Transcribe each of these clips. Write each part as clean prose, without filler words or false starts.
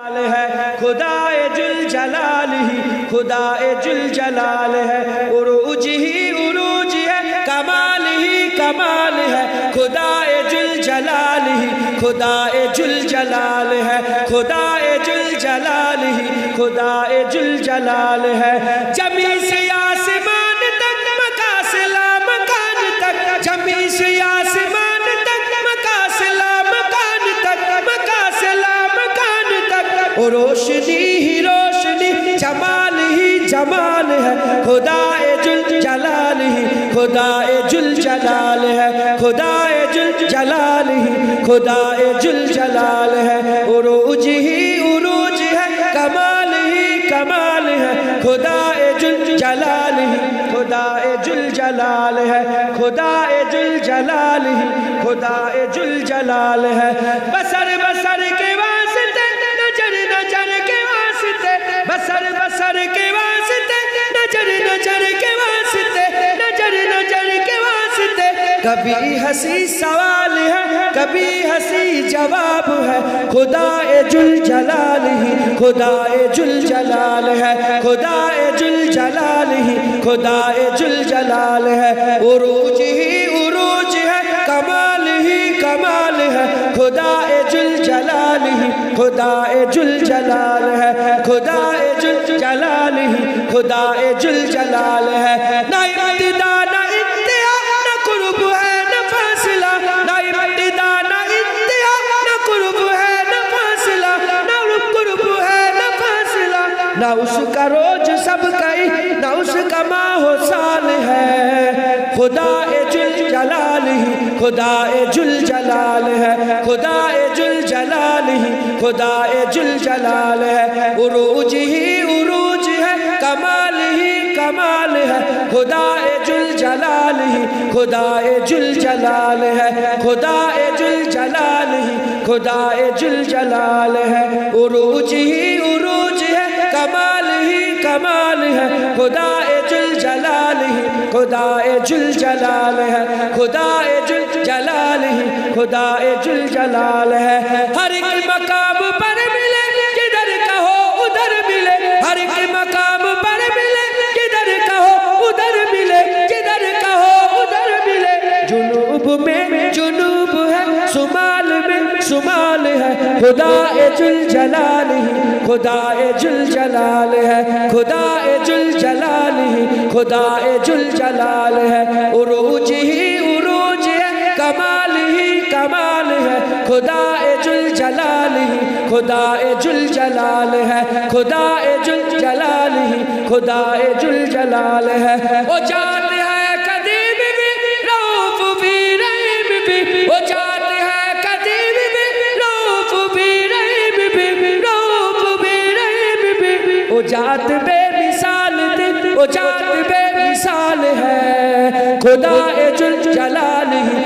है खुदाए जुल जलाल ही, खुदाए जुल जलाल है। उरूज ही उरूज है, कमाल ही कमाल है। खुदाए जुल जलाल ही, खुदाए जुल जलाल है। खुदाए जुल जलाल ही, खुदाए जुल जलाल है। जमी से आसमान तक, मका से लामकान तक, जमी से आसमान तक, मका से लामकान तक, मका से लामकान तक। और रोशनी ही रोशनी, जमाल ही जमाल है। खुदाए जुल जलाल ही, खुदाए जुल जलाल है। खुदाए जुल जलाल ही, खुदाए जुल जलाल है। उरूज ही उरूज है, कमाल ही कमाल है। खुदाए जुल जलाल ही, खुदाए जुल जलाल है। खुदाए जुल जलाल ही, खुदाए जुल जलाल है। बसर बसर के वास्ते, नजर नजर के वास्ते, बसर बसर के वास्ते, नजर नजर के वास्ते, नजर नजर के वास्ते। कभी हंसी सवाल है, कभी हंसी जवाब है। खुदाए जुल जलाल ही, खुदाए जुल जलाल है। खुदाए जुल जलाल ही, खुदाए जुल जलाल है। उरूज ही उरूज है, कमाल ही कमाल है। खुदाए जुल जलाल ही, खुदाए जुल जलाल है। खुदाए जुल जलाल ही, खुदाए जुल जलाल है। ना इब्तिदा ना इंतहा, ना कुर्ब है ना फासिला। ना इब्तिदा ना इंतहा, ना कुर्ब है ना फासिला। ना कुर्ब है ना फासिला। ना उसका रोज सब कई, ना उसका माहो साल है। खुदाए जुल जलाल ही, खुदाए जुल जलाल है। खुदाए जुल जलाल ही, खुदाए जुल जलाल है। उरूज ही उरूज है, कमाल ही कमाल है। खुदाए जुल जलाल ही, खुदाए जुल जलाल है। खुदाए जुल जलाल ही, खुदाए जुल जलाल है। उरूज ही उरूज है, कमाल ही कमाल है। खुदाए जुल जलाल ही, खुदाए जुल जलाल है। खुदाए जुल जलाल ही, खुदाए जुल जलाल है। हर एक मकाम पर मिले, जिधर कहो उधर मिले। हर एक मकाम पर मिले, जिधर कहो उधर मिले, जिधर कहो उधर मिले। जुनूब में जुनूब है, सुमाल में सुमाल है। खुदाए जुल जलाल ही, खुदाए जुल जलाल है। खुदाए जुल जलाल ही, खुदाए जुल जलाल है। उरूज ही उरूज है, कमाल ही कमाल है। खुदाए जुल जलाल ही, खुदाए जुल जलाल है। खुदाए जुल जलाल ही, खुदाए जुल जलाल है। ओ जाते हैं कदीम भी, रऊफ भी रहीम भी। ओ जाते हैं कदीम भी, रऊफ भी रहीम भी, रऊफ भी रहीम भी। ओ जात बेमिसाल थे, ओ जात बेमिसाल है। खुदाए जुल जलाल ही,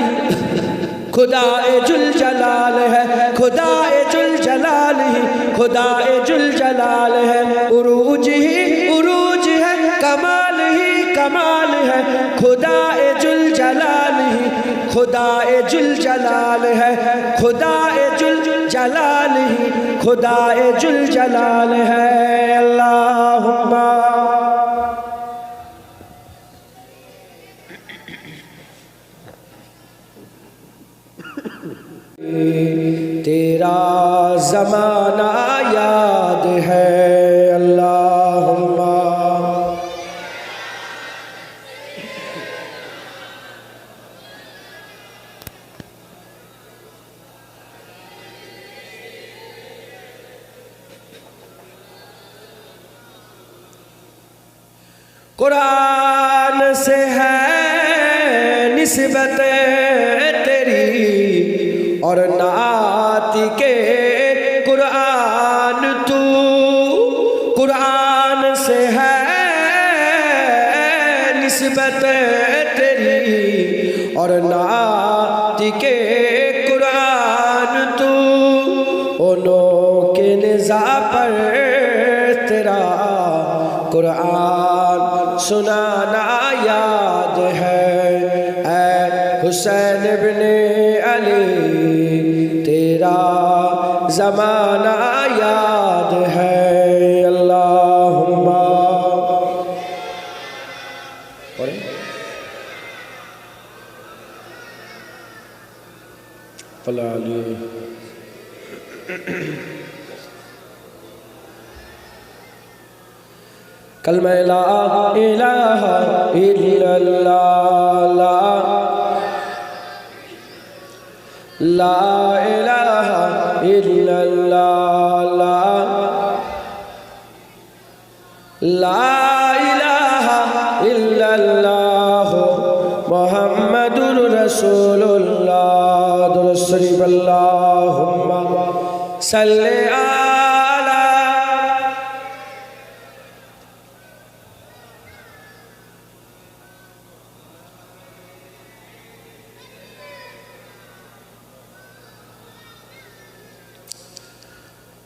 खुदाए जुल जलाल है। खुदाए जुल जलाल ही, खुदाए जुल जलाल है। उरूज ही उरूज है, कमाल ही कमाल है। खुदाए जुल जलाल ही, खुदाए जुल जलाल है। खुदाए जुल जलाल ही, खुदाए जुल जलाल है। अल्लाहुम्मा तेरा ज़माना याद है। अल्लाहुम्मा कुरान से है निस्बत तेरी, और नात के कुरान तू। कुरान से है निस्बत तेरी, और नात के कुरान तू। उन्हों के निज़ा पर तेरा कुरान सुनाना याद है। ऐ हुसैन इब्ने अली, तेरा ज़माना याद कलमा ला इलाहा इल्लल्लाह ला इलाहा इल्लल्लाह ला इलाहा इल्लल्लाह मुहम्मदुर रसूलुल्लाह दुरूद शरीफ अल्लाहुम्मा सल्ली अला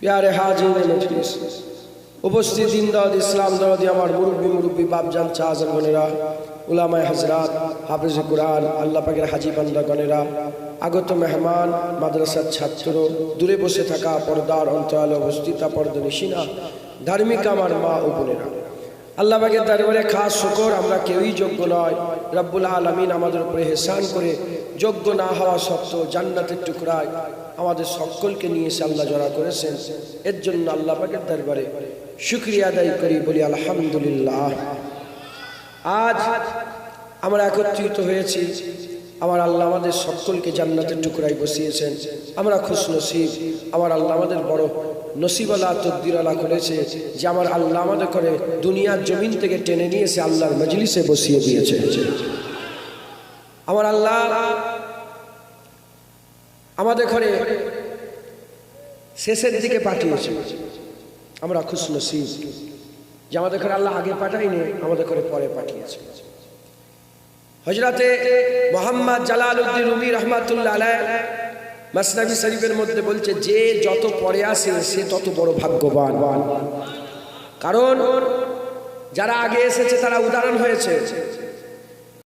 प्यारे हाजिर मजलिस उपस्थित दिनदार इस्लाम दरदी আমার মুরব্বি বাপজান চাচান বোনেরা উলামায়ে হযরত হাফেজে কুরআন আল্লাহ পাকের হাজী বান্দাগণেরা আগত মেহমান মাদ্রাসার ছাত্র দূরে বসে থাকা পর্দার অন্তরালে অবস্থিত পর্দানিশিনা ধার্মিক আমার মা ও বোনেরা আল্লাহ পাকের দরবারে খাস শুকর আমরা কেউই যোগ্য নয় রব্বুল আলামিন আমাদের উপরে ইহসান করে যোগ্য না হওয়া সত্ত্বেও জান্নাতের টুকরায় আমাদের সকলকে নিয়ে এসে আল্লাহ জড়া করেছেন এর জন্য আল্লাহ পাকের দরবারে শুকরিয়া আদায় করি বলি আলহামদুলিল্লাহ আজ আমরা একত্রিত হয়েছি আমার আল্লাহ আমাদের সকলকে জান্নাতের টুকরায় বসিয়েছেন আমরা খুশনসিব আমার আল্লাহ আমাদের বড় নসিবওয়ালা তকদিরওয়ালা করেছে যে আমার আল্লাহ আমাদের করে দুনিয়ার জমিন থেকে টেনে নিয়ে এসে আল্লাহর মজলিসে বসিয়ে দিয়েছে আমার আল্লাহ আমাদের ঘরে শেষের দিকে পাঠিয়েছে আমরা খুশনসিব যে আমাদের ঘরে আল্লাহ আগে পাঠায়নি আমাদের ঘরে পরে পাঠিয়েছে হযরতে মুহাম্মদ জালালউদ্দিন রুমি রাহমাতুল্লাহ আলাইহি মাসনাবি শরীফের মধ্যে বলছে যে যত পরে আসে সে তত বড় ভাগ্যবান কারণ যারা আগে এসেছে তারা উদাহরণ হয়েছে